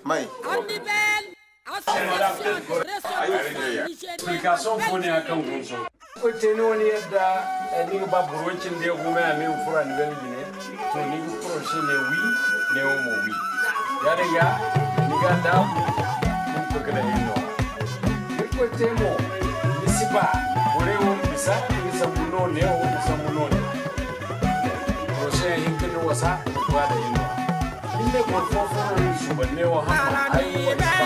Mai. Application phone akan gunso. Ko tenoni yadda ni ba burwancin da ya goma ya mai fura ni bel gine to ni furo shi ne wi ne o mo wi. Ya riga ni ga da ni ko kada yin no. Ko temo ni siba ore o bisa ni sabuno ne o sabuno ne. Ko sai hin kin wasa ba da yin no. Inde ko fofo ni subanne wa ha ai ba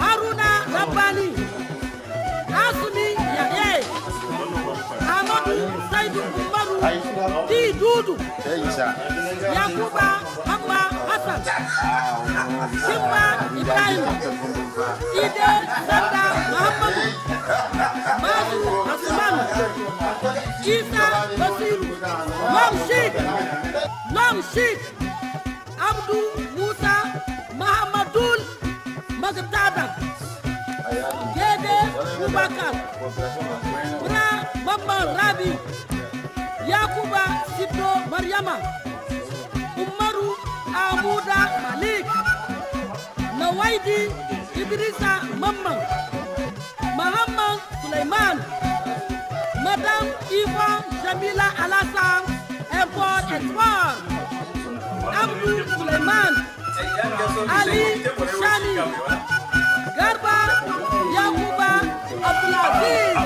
Haruna Rabbani, Asuni Yaye, Amadou Saïdou Umaru, Di Doudou, Yakuba Hamba Hassan, Simba Ibrahim, Ide Sanda Muhammadu, Madu Asman, Isa Basiru, Long Sheikh, Abdou Musa Mahamadul Magdada, Gede Bubakar, Bra Mama Rabi, Yakuba Sidro Mariama, Umaru Amuda Malik, Nawaidi Idrissa Mamman, Muhammad Suleiman, Madame Iva Jamila Alassane, Import Export, Abdul Suleiman, Ali Shani, Garba Yakuba Abdulaziz.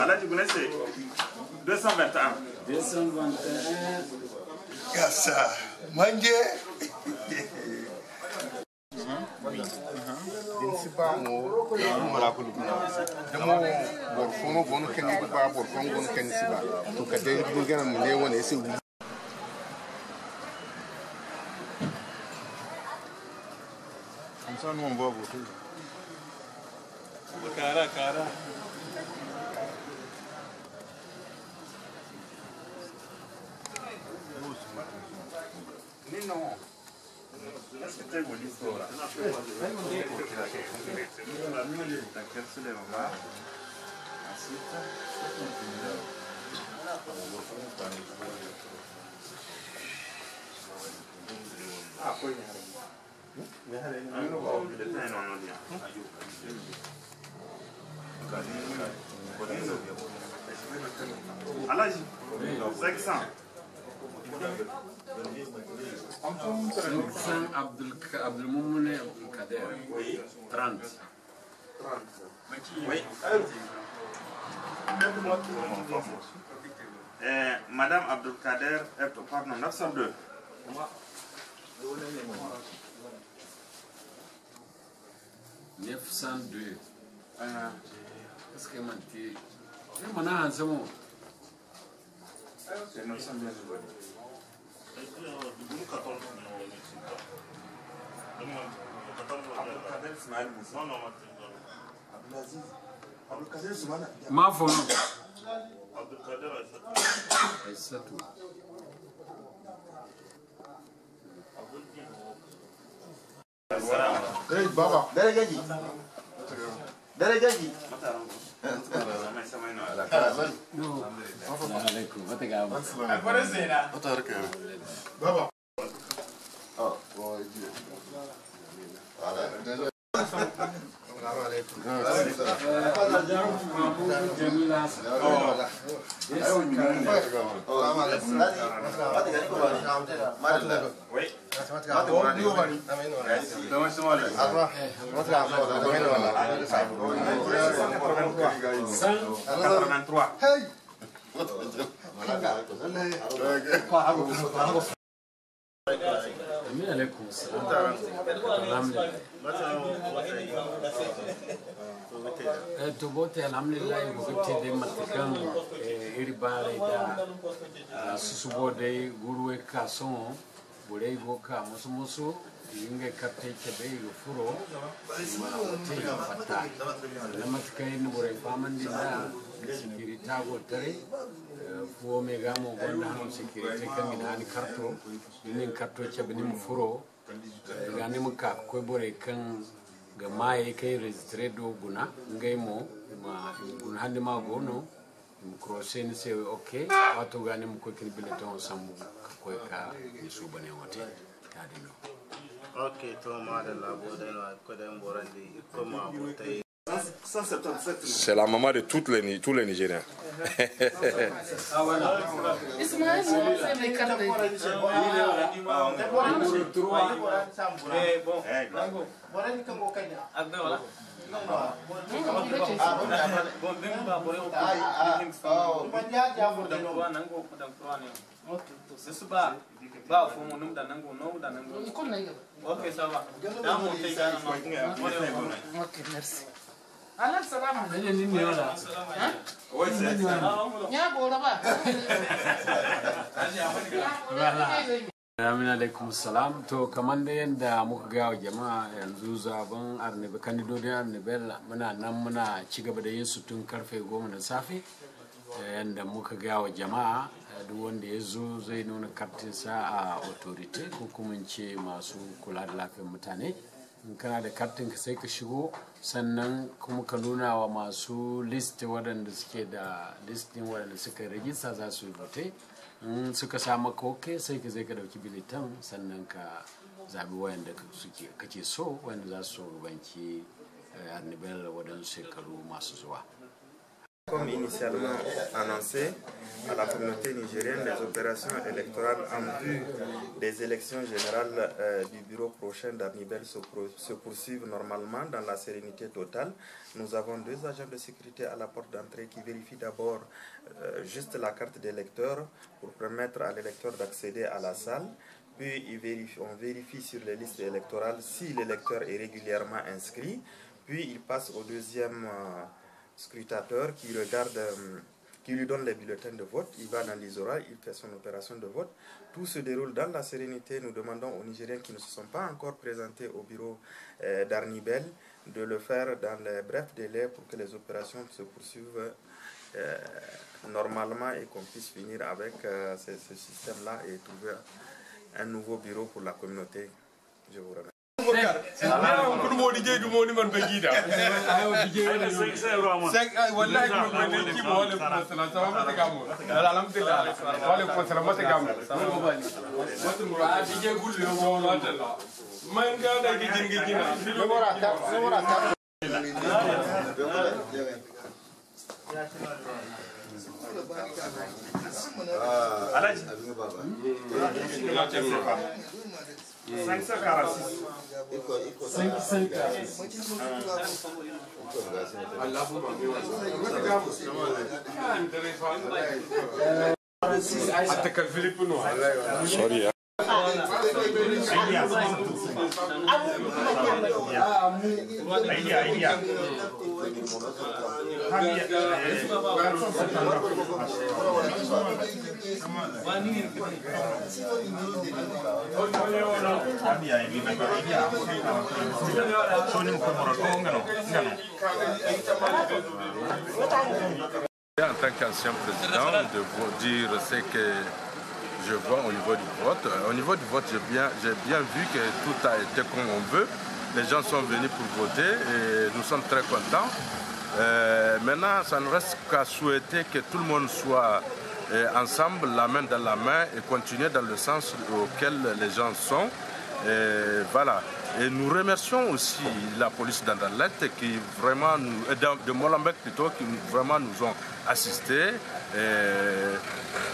Alaji Bounesse 221. Yes, sir. Manje. Principalmo, mala kulubna. Demo borfono bono kenni ba borfon bono kenni siba. To kade ngana mune wona ese wi. Ça nous on va voter. Cara. Non. Est-ce que tu es venu pour là? Allez, 500. Abdelmoumoune Kader. 30. Oui. Madame Abdelkader, pardon, 902. 902. Est-ce que tu c'est bon. C'est 902. Ma phone. C'est tout. Hey baba. Delegaji. No. Assalamualaikum. What the Baba. Oh, boy. Alaikum salam. To bote alhamdulillah gote de matakan iri bare da susubo de gurwe kason bore go ka musu inge katte kebe go furo ma te fatta na matakai ni bore famandi da sikirita go tare fuo me gamo gonda han sikirita kan ina ni karto nin karto kebe ni furo ga ni muka ko bore kan ga mai kai registre do guna ngai mo ma guna hande ma gono mu crossé ni c'est ok wato ga ni mu ko kin bileton sambu ko ka yesu bane wote ta dino ok to ma da labo da no ko da mborandi ko ma botai. C'est la maman de tous les Nigériens. Ismaël, c'est les cartes. Ok, merci. Alors, ça va, Amina alaikum salam. To kaman da yanda muka ga jama'a yanzu zaben Arnabe kandidodin Arnabe muna nan muna ci gaba da yin su tun karfe 10 na safe yanda muka ga jama'a duk wanda ya zo zai nuna kartinsa a authority ko kuma ce masu kula da lafiyar mutane. In kana da kartin ka sai ka shigo sannan kuma ka nuna wa masu list waɗanda suke da listin waɗanda suka rajista za su vote in suka samu koke sai ka zai ka dauki bilitan sannan ka zabi wayanda kake so wanda za su banki Arnibel waɗansu shekaru masu zuwa. Comme initialement annoncé à la communauté nigérienne, les opérations électorales en vue des élections générales du bureau prochain d'Arnibel se poursuivent normalement dans la sérénité totale. Nous avons 2 agents de sécurité à la porte d'entrée qui vérifient d'abord juste la carte d'électeur pour permettre à l'électeur d'accéder à la salle. puis on vérifie sur les listes électorales si l'électeur est régulièrement inscrit, puis il passe au deuxième scrutateur qui regarde, qui lui donne les bulletins de vote, il va dans l'ISORA, il fait son opération de vote. Tout se déroule dans la sérénité. Nous demandons aux Nigériens qui ne se sont pas encore présentés au bureau d'Arnibel de le faire dans les brefs délais pour que les opérations se poursuivent normalement et qu'on puisse finir avec ce système-là et trouver un nouveau bureau pour la communauté. Je vous remercie. Sorry. En tant qu'ancien président, de vous dire ce que je vois au niveau du vote. Au niveau du vote, j'ai bien vu que tout a été comme on veut. Les gens sont venus pour voter et nous sommes très contents. Maintenant, ça ne reste qu'à souhaiter que tout le monde soit ensemble, la main dans la main et continuer dans le sens auquel les gens sont. Et voilà. Et nous remercions aussi la police d'Andalet qui vraiment de Molenbeek plutôt, qui vraiment nous ont assistés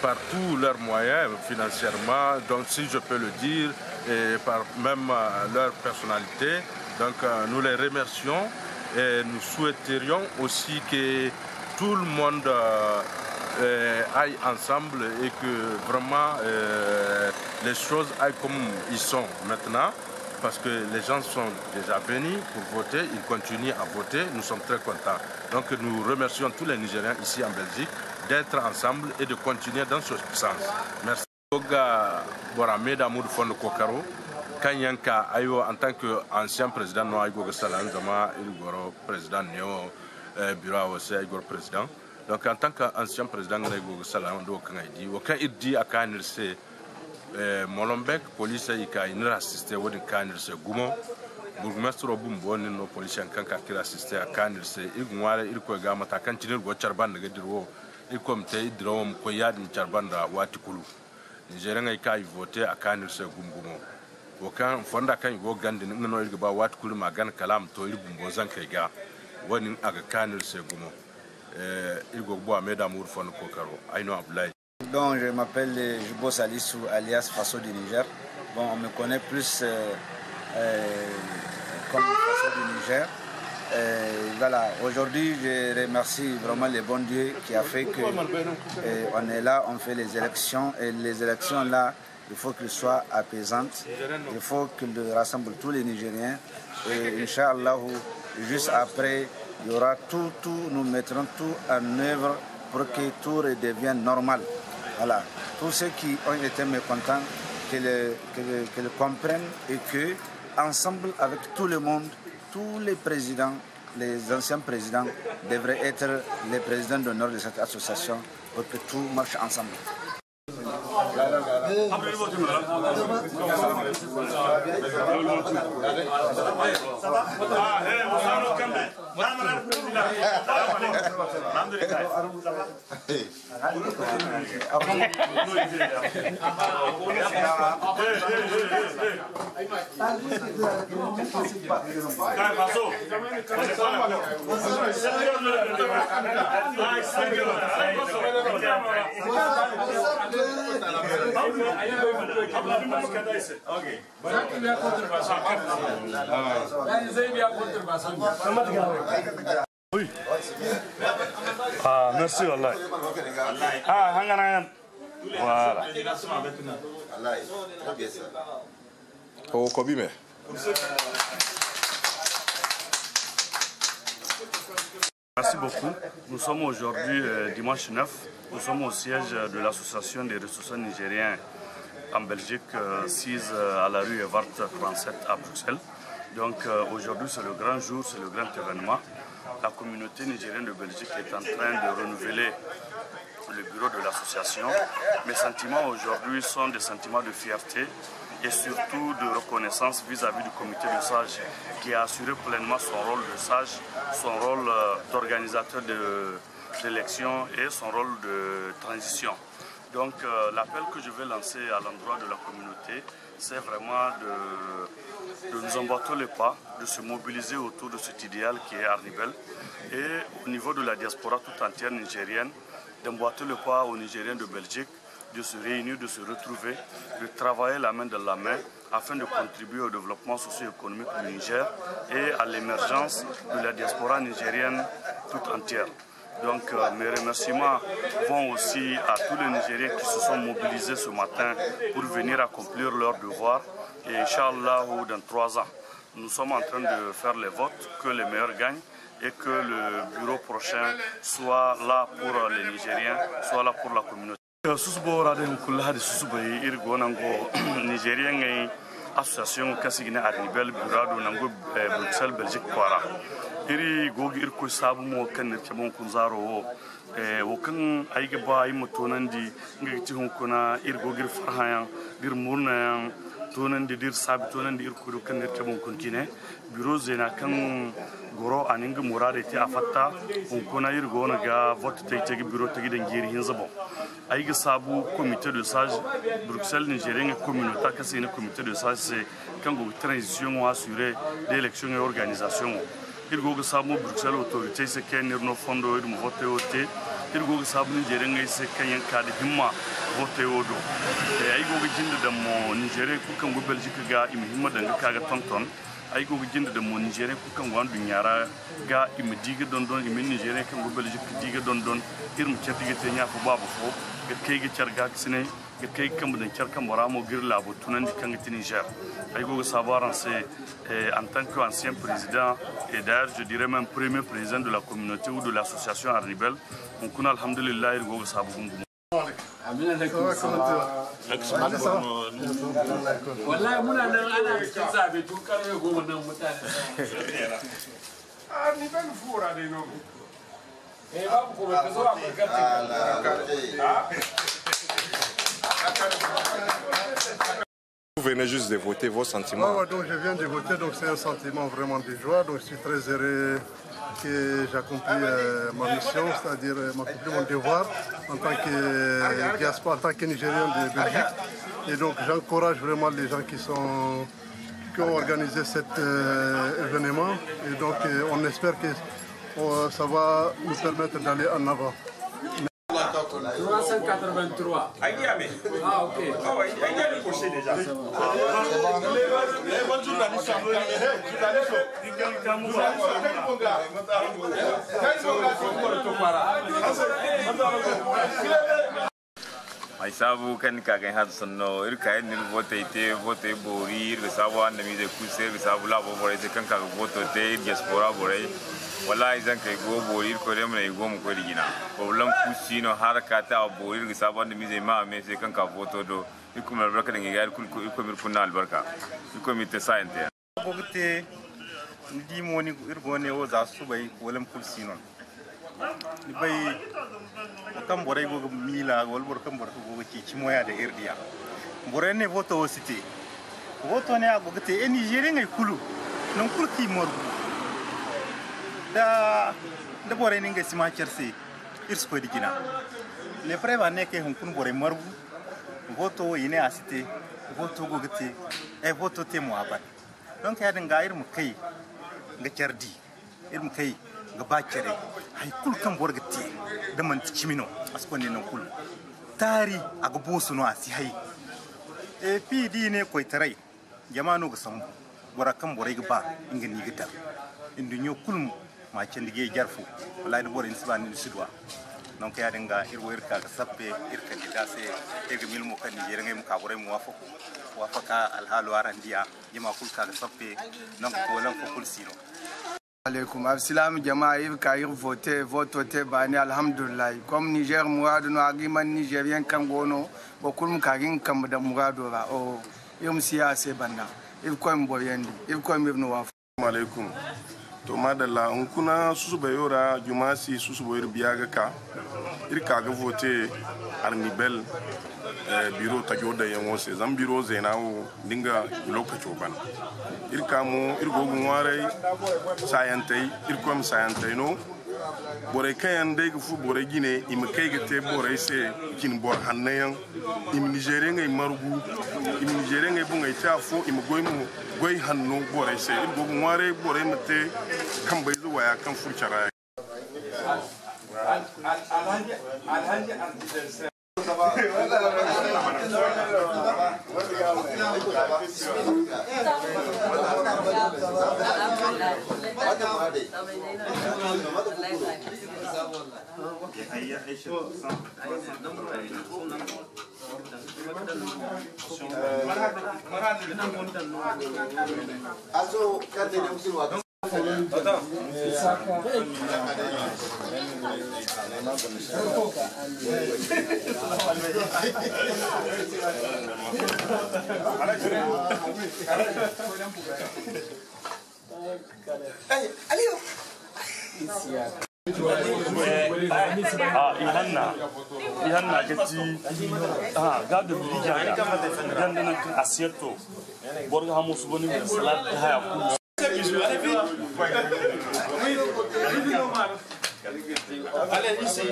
par tous leurs moyens financièrement, donc si je peux le dire, et par même leur personnalité. Donc nous les remercions et nous souhaiterions aussi que tout le monde aille ensemble et que vraiment les choses aillent comme ils sont maintenant. Parce que les gens sont déjà venus pour voter, ils continuent à voter, nous sommes très contents. Donc nous remercions tous les Nigériens ici en Belgique d'être ensemble et de continuer dans ce sens. Merci. En tant qu'ancien président, président néo bureau président. Donc en tant qu'ancien président, Molenbeek police ika inir assisté wodin kanir se gumo burgmestre bumbo ni no police kan ka kira assisté kanir se igware irko ga mata kan tinir go charban daga dirwo ikom te idrom ko yadin charban da wati kulu Nigerian ay kai voter a kanir se gumgumo o kan fonda kan go gandin ngano irga ba wati kulu magan kalam to ir bumbo zan kai ga woni aga kanir se gumo irgo bo ameda mur fon ko karo ayno Abdoulaye. Donc, je m'appelle Jubo Salissou, alias Faso du Niger. Bon, on me connaît plus comme Faso du Niger. Voilà, aujourd'hui, je remercie vraiment le bon Dieu qui a fait qu'on est là, on fait les élections. Et les élections là, il faut qu'elles soient apaisantes. Il faut qu'elles rassemblent tous les Nigériens. Et Inch'Allah, juste après, il y aura tout, nous mettrons tout en œuvre pour que tout redevienne normal. Voilà, tous ceux qui ont été mécontents, qu'ils comprennent et que, ensemble avec tout le monde, tous les présidents, les anciens présidents devraient être les présidents d'honneur de cette association pour que tout marche ensemble. Oui. Ah, merci Allah. Ah, hangan. Voilà. Oh, Kobime. Merci beaucoup. Nous sommes aujourd'hui dimanche 9. Nous sommes au siège de l'association des ressortissants nigériens en Belgique, sise à la rue Evart 37 à Bruxelles. Donc aujourd'hui c'est le grand jour, c'est le grand événement. La communauté nigérienne de Belgique est en train de renouveler le bureau de l'association. Mes sentiments aujourd'hui sont des sentiments de fierté et surtout de reconnaissance vis-à-vis du comité de sages qui a assuré pleinement son rôle de sage, son rôle d'organisateur d'élections et son rôle de transition. Donc l'appel que je vais lancer à l'endroit de la communauté, c'est vraiment de nous emboîter les pas, de se mobiliser autour de cet idéal qui est Arnibel et au niveau de la diaspora tout entière nigérienne, d'emboîter le pas aux Nigériens de Belgique, de se réunir, de se retrouver, de travailler la main dans la main afin de contribuer au développement socio-économique du Niger et à l'émergence de la diaspora nigérienne tout entière. Donc mes remerciements vont aussi à tous les Nigériens qui se sont mobilisés ce matin pour venir accomplir leur devoir. Et Inch'Allah, dans 3 ans, nous sommes en train de faire les votes, que les meilleurs gagnent et que le bureau prochain soit là pour les Nigériens, soit là pour la communauté. Association kasigina Arnibel bureau nango Bruxelles Belgique kwara iri gogi irko sabu mo kan ne tabon kunzaro wo kan ayga ba ay motonandi ngiti hon kuna ir gogi farhayan dir murna tonandi dir sabu tonandi irko kan ne tabon kunkine bureau zena kan goro aninga murade ti afatta on kuna ir gona ga vote tege bureau tege den giri hinzabo ayga sabu comité de sage Bruxelles Nigérien communauté kasi ne comité de sage c'est quand go transition assurée d'élection et organisation il go sabu Bruxelles autorité c'est ken no fondo dum vote oté il go sabu Nigérien c'est ken kadi himma vote odo e ay go jinde dam mo Nigérien ku kan go Belgique ga imi himma danga kaga tonton ay go jinde dam mo Nigérien ku kan wandu nyara ga imi diga don don imi Nigérien kan go Belgique diga don don irmu certigete nya fo babu fo kayga charga sine kay kam den charka moramo gir labo tunandi kangati Niger ay go savoir c'est en tant qu'ancien président et d'ailleurs je dirais même premier président de la communauté ou de l'association Arnibel on kuna alhamdulillah il go sabu ngum amina alaikum wallahi muna nan ana cikin zabe tun karfe 10 nan mutane Arnibel fura dai no Vous venez juste de voter, vos sentiments? Donc je viens de voter, donc c'est un sentiment vraiment de joie. Donc je suis très heureux que j'accomplis ma mission, c'est-à-dire m'accomplir mon devoir en tant que diaspora, en tant que Nigérien de Belgique. Et donc j'encourage vraiment les gens qui ont organisé cet événement. Et donc on espère que ça va nous permettre d'aller en avant. 383. Ah, ok. Mai sabu kan kagen had sonno ir kay nil vote bori ir sabu an mi de kuse ir sabu la bo bore se kan ka vote te diaspora bore wallahi zan kai go bori ko dem ne go mu ko digina problem kusino harakata bori ir sabu an mi de ma me se kan ka vote do ikuma barka de ngal kul ko mir kunna albarka ko mi te sainte ko gite ndi moni ir go ne o za su bai walam kusino ni bai kam boray go mila gol bor kam bor go ci moya de irdia boray ne voto o cité voto ne ago gete e Nigeria ngay kulu non kul ki morgu da boray ne ngay sima cersi irs ko digina le preva ne ke hon kun boray morgu voto ine a cité voto go gete e voto te mo abat donc ya nga ir mu kai nga cerdi ir mu kai ga bakere hay kul kan borgati da man cimino askonde non kul tari aga bosuno asi hay e pidi ne koy tarai jamanu ga sambu bora kan boray ga ba ingani gita indu nyo kul ma cendige jarfu wallahi do boray nisba ni sudwa donc ya dinga irwo irka ga sappe irka digase irga milmo kan Nigeria ngai muka gore mu wafaka alhalu arandiya yima kulka ga sappe donc ko lan ko kulsino alaikum assalam jama'a ibka ir vote bani alhamdulillah comme Niger muradu no agiman Nigerian kan gono bo kulum kagin kam da muradu ra o yum siyase banda ibko mbo yendi ibko mbno wa alaikum to madalla on kuna susu bayora jumasi susu boyir biyaga ka irka ga vote arnibel biro ta joda yango se zam biro zenawo dinga lokaci ban irka mu irgo gunware sayantai irkom sayantai no bore kayan dai fu bore gine im kai ga te bore se kin bor hannayan im Nigeria ngai marugu im Nigeria ngai bungai ta fo im goimu goi hannu bore se irgo gunware bore mate kan bai zuwa ya kan furcara alhaji Ihanna gati gado bijaga gandana asierto borga hamus boni salat haya ku allez ici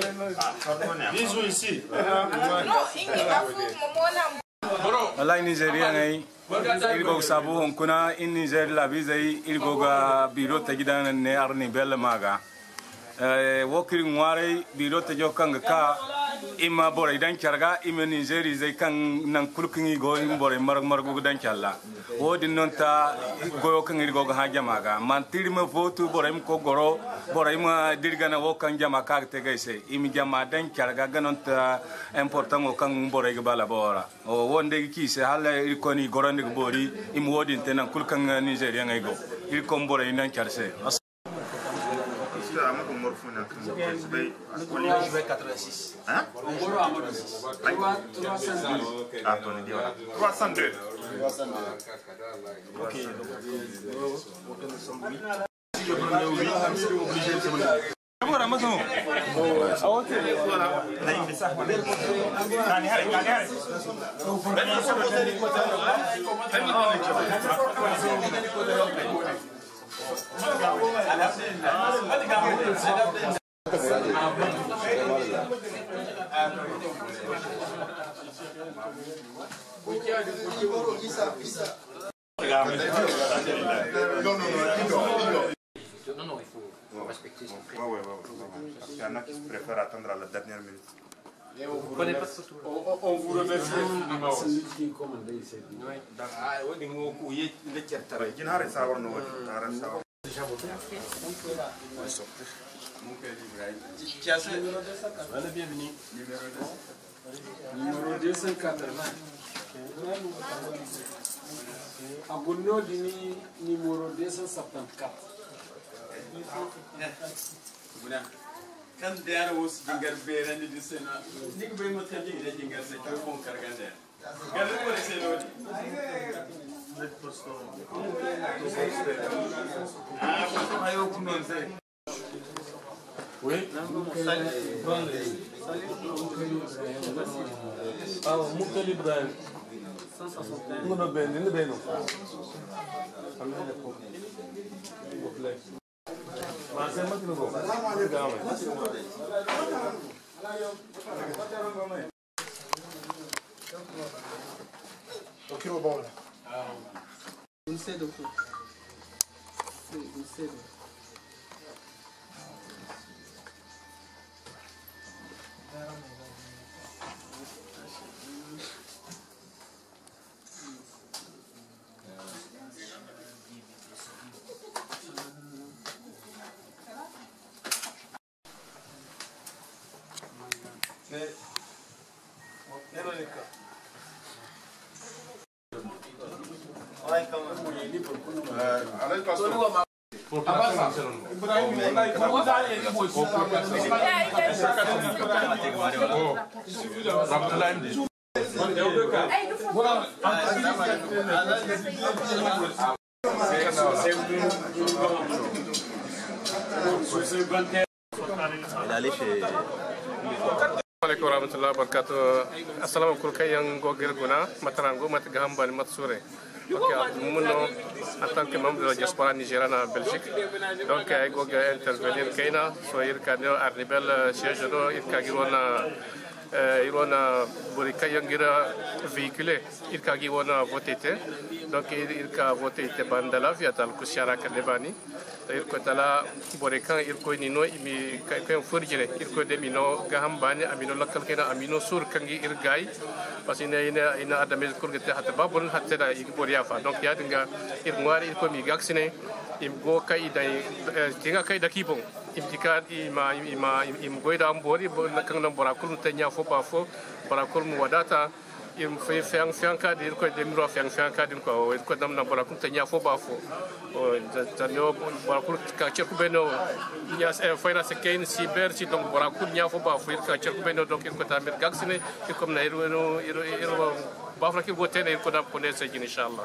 bisous ici wallahi Nigeria ngai irgo sabu honkuna in Niger la bizai irgo ga biro ta gidan ne arni bel maga wokiri ngware biro ta jokanga ka ima bore dan charga ima Nigeri zai kan nan kulkingi go im bore mar go dan challa wodi non ta goyo kan irgo ga haja maga man tirma votu bore im ko goro bore im dirgana wokan jama ka te gaise im jama dan charga ganon ta important o kan bore ga bala bora o wonde ki se hala ir koni gorande go bori im wodi tenan kulkan Nigeria ngai go ir ko bore nan charse Je vais 86. Hein? Ah, ton idée, voilà. 302. Ok. Si le premier oui, je suis obligé de se mener. Voilà, maintenant. Ah, ok. Voilà. Non, il faut respecter son prix. Ouais. Parce qu'il y en a qui préfèrent attendre à la dernière minute. On vous remercie. Numéro 280. Abonno dini numéro 274. Kan da wasu jingar bere ni disena ni bai mata jin da jingar sai ko kon karganda garin ko sai lodi ayo kunon sai oui Moukali Ibrahim 161 ngono ben ni beno Assalamualaikum warahmatullahi wabarakatuh. Assalamualaikum kayang gogir guna matarango mat gahambani mat sure. Ok, muno en tant que membre de la diaspora nigérienne en Belgique, donc ay goga intervenir kayna so irkano arnibel siège do irkagirona irona borika yangira véhiculé irkagi wona voté donc irka voté bandala via tal kusiara kalebani irko tala borika irko nino imi kay furjire irko de mino gahambani amino lakal kena amino sur kangi irgai parce ina adamel kurgete hatta babul hatta da igboria fa donc ya dinga irngwari irko mi gaksine imgo kay dai tinga kay dakibon imtika im goida ambori nakang nam borakul tanya fo ba fo borakul mu wadata im fe fiang ka dir ko demro fiang ka din ko ko nam nam borakul tanya fo ba fo o tanyo borakul ka cherku beno ya foi na se ken cyber si donc borakul nya fo ba fo ka cherku beno donc ko tamir gaksine ko na iro ba fra ki go tene ko da ko ne se inshallah.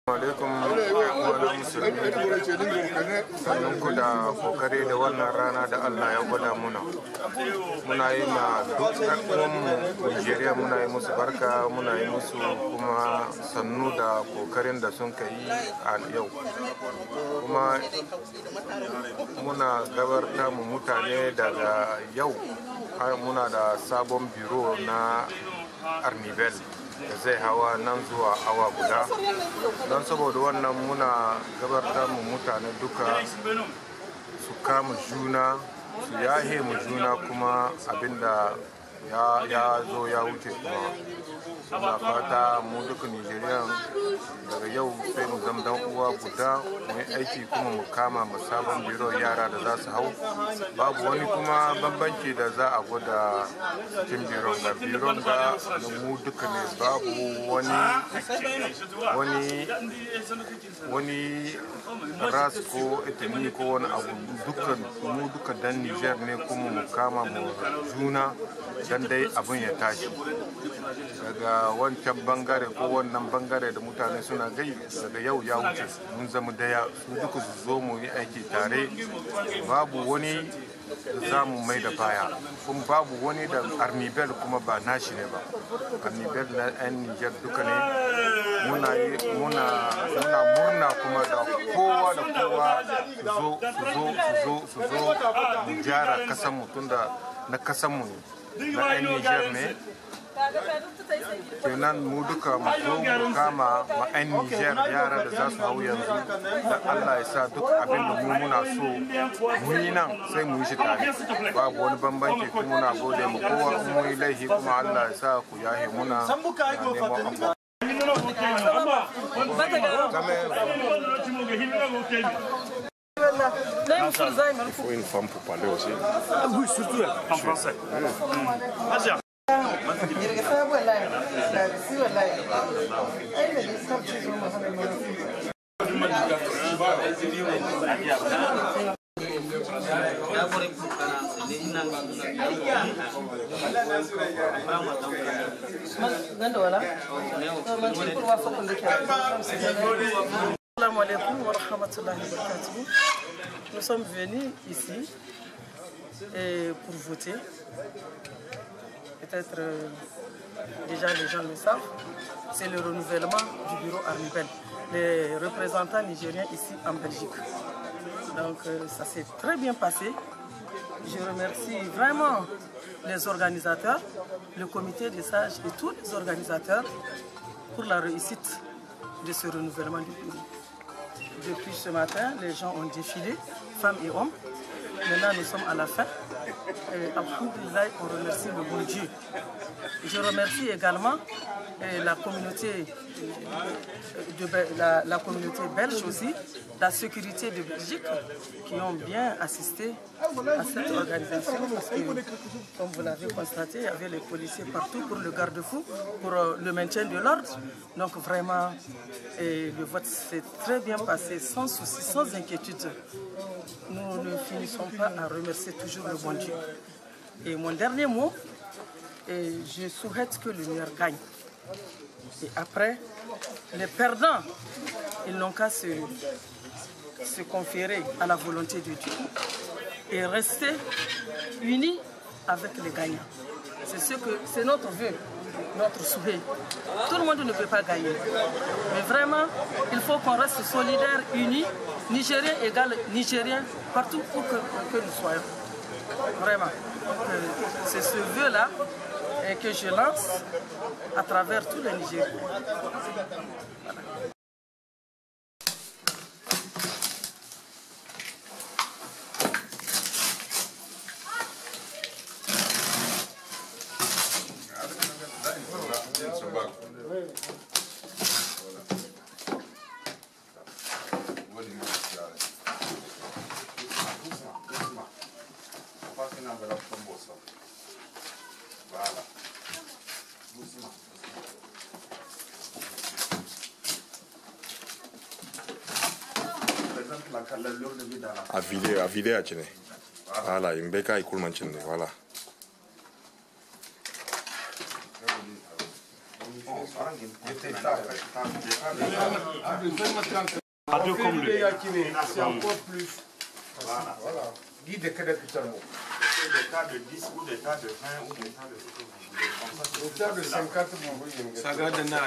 Alaikum wa musulmi sannan ku da kokari da wannan rana da Allah ya gwada muna yi ma duk ɗan'uwanmu Nigeria muna yi musu barka muna yi musu kuma sannu da kokarin da sun kai a yau kuma muna gabarta mu mutane daga yau muna da sabon biro na Arnibel da zai hawa nan zuwa awa guda don saboda wannan muna gabatar mu mutane duka su kama juna su yahe mu juna kuma abinda ya zo ya wuce kuma muna fata mu duka Nigerian daga yau sai mu zama dan uwa guda mu yi aiki kuma mu kama mu sabon biro yara da za su hau babu wani kuma bambanci da za a gwada cikin biron ga mu duka ne babu wani ras ko etini ko wani abu mu duka dan Niger ne kuma mu kama mu juna dan dai abin ya tashi daga wancan bangare ko wannan bangare da mutane suna gai daga yau ya wuce mun zama daya su duka su zo mu yi aiki tare babu wani da za mu mai da baya kuma babu wani da Arnibel kuma ba nashi ne ba Arnibel na 'yan Niger duka ne muna murna kuma da kowa su zo mu gyara kasanmu tunda na kasanmu ne na 'yan Niger ne kenan mu duka mu zo mu kama ma 'yan Niger yara da za su hau yanzu da Allah ya sa duk abin da mu muna so mu yi nan sai mu yi shi tare babu wani bambanci kuma muna gode mu kowa mu yi laifi kuma Allah ya sa ku yahe muna Il faut une femme pour parler aussi. Oui, surtout en français. Assalamu alaikum wa rahmatullahi wa barakatuh. Nous sommes venus ici pour voter. Peut-être déjà les gens le savent. C'est le renouvellement du bureau Arnibel, les représentants nigériens ici en Belgique. Donc ça s'est très bien passé. Je remercie vraiment les organisateurs, le comité des sages et tous les organisateurs pour la réussite de ce renouvellement du bureau. depuis ce matin, les gens ont défilé, femmes et hommes. Maintenant, nous sommes à la fin. Et alhamdoulilah, on remercie le bon Dieu. Je remercie également la communauté, la communauté belge aussi, la sécurité de Belgique, qui ont bien assisté à cette organisation. Parce que, comme vous l'avez constaté, il y avait les policiers partout pour le garde-fou, pour le maintien de l'ordre. Donc vraiment, le vote s'est très bien passé, sans souci, sans inquiétude. Nous ne finissons pas à remercier toujours le bon Dieu. Et mon dernier mot, je souhaite que le meilleur gagne. Et après, les perdants, ils n'ont qu'à se conférer à la volonté de Dieu et rester unis avec les gagnants. C'est notre vœu, notre souhait. Tout le monde ne peut pas gagner. Mais vraiment, il faut qu'on reste solidaires, unis, Nigériens égale Nigériens, partout où que nous soyons. Vraiment. C'est ce vœu-là que je lance à travers tous les Nigériens. Voilà. A vider a cine. Voilà, in bai ka yi kulmancin ne, voilà. Radio comme lui. C'est encore plus. Voilà. Guide que des cas de 10 ou des cas de 20 ou des cas de 50. Des cas de 50, ça garde un an.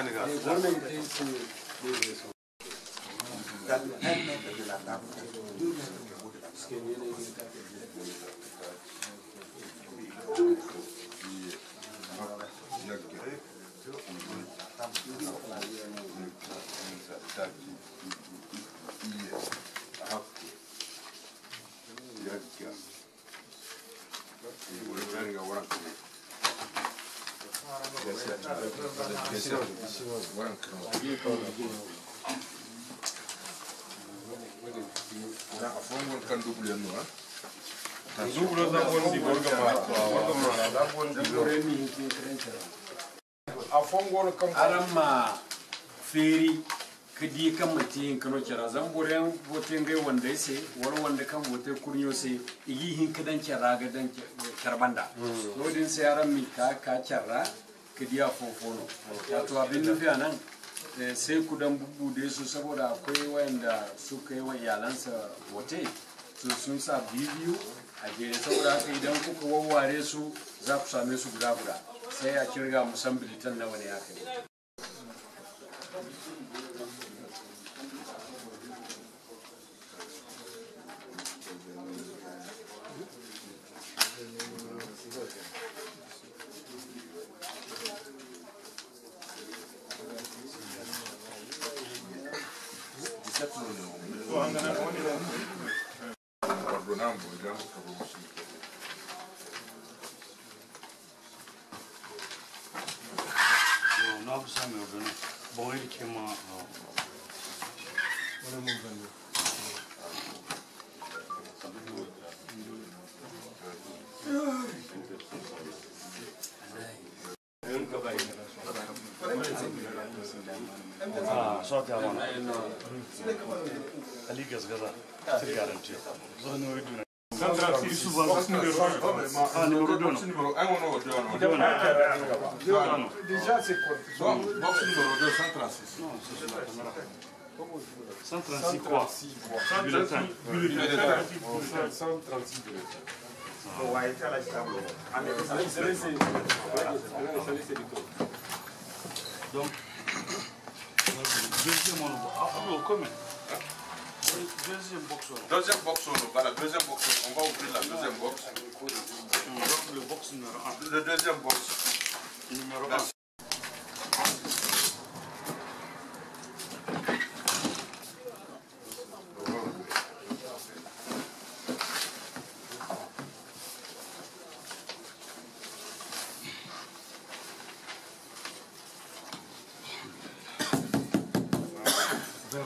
Arama feri kadi kan mutin kano kira zamboren votin gai wanda sai wani wanda kan vote kurnyo sai igi hin kadan kira ga dan karbanda lodin sai aran mi ka kira kadi a fofono ya to abin nufi anan sai ku dan bubbude su saboda akwai wanda suka yi wa iyalansa vote su sun sa bidiyo a jere saboda haka idan kuka wawware su za ku same su guda guda sai a kirga musan bilitan nawa ne haka ne. Sorte a mano. Ali gasgaza. Te garantia. Zona no iduna. Isso vai número 2. Número 1 Déjà c'est quoi? Box numéro 2, 136. Non, c'est la caméra. 136 quoi? 136 donc, deuxième box. Deuxième box, voilà, deuxième box. On va ouvrir la deuxième box. Le box numéro 1. Le deuxième box. Numéro 1.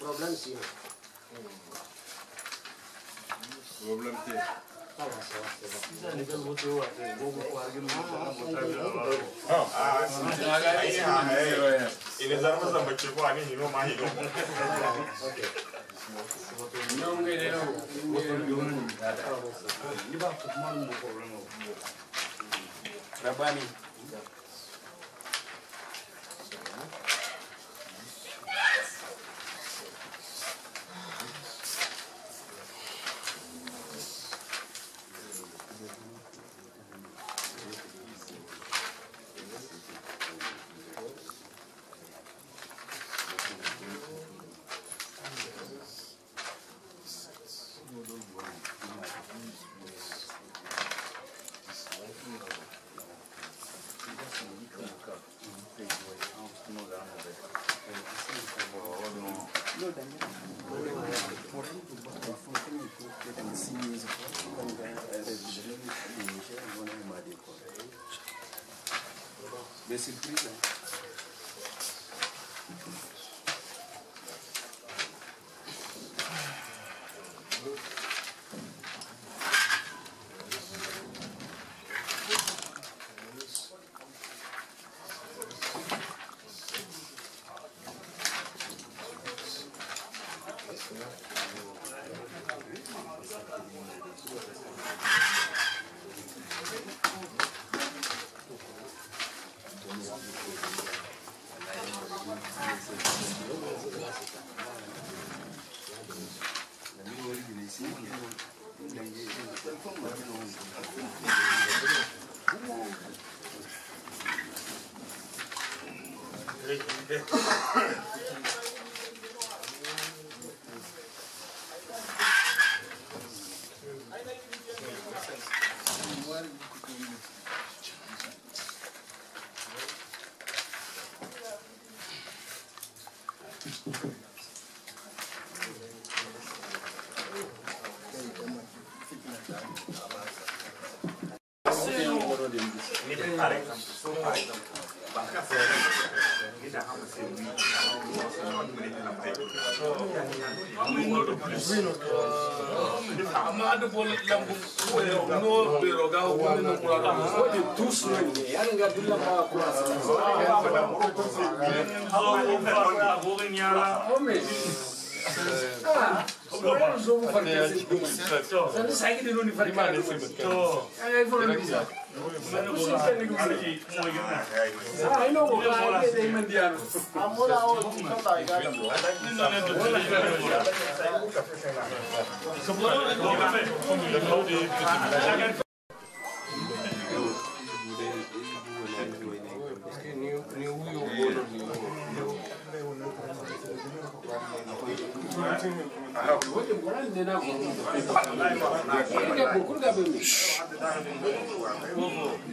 Problème si. Problème T. Et les armes, ça me tue pas, ils n'ont pas eu. Des surprises.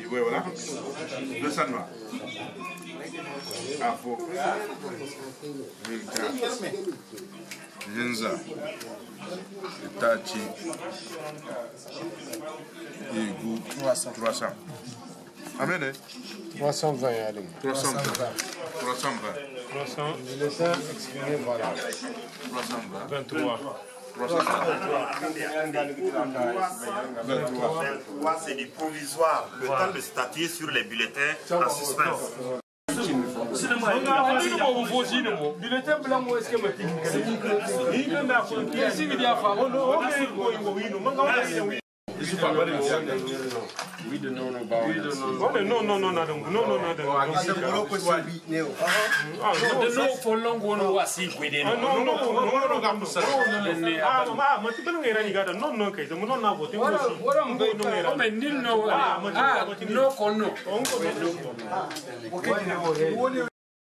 Voilà. Le sanma. Afo. Jenza. Itachi. Egu. 300. Amen. 320 allez. 320. 300. Le temps exprimé, voilà. 23. 23, c'est du provisoire. Le temps de statuer sur les bulletins en suspense. Oui, de non, non, non, non, non, non, non,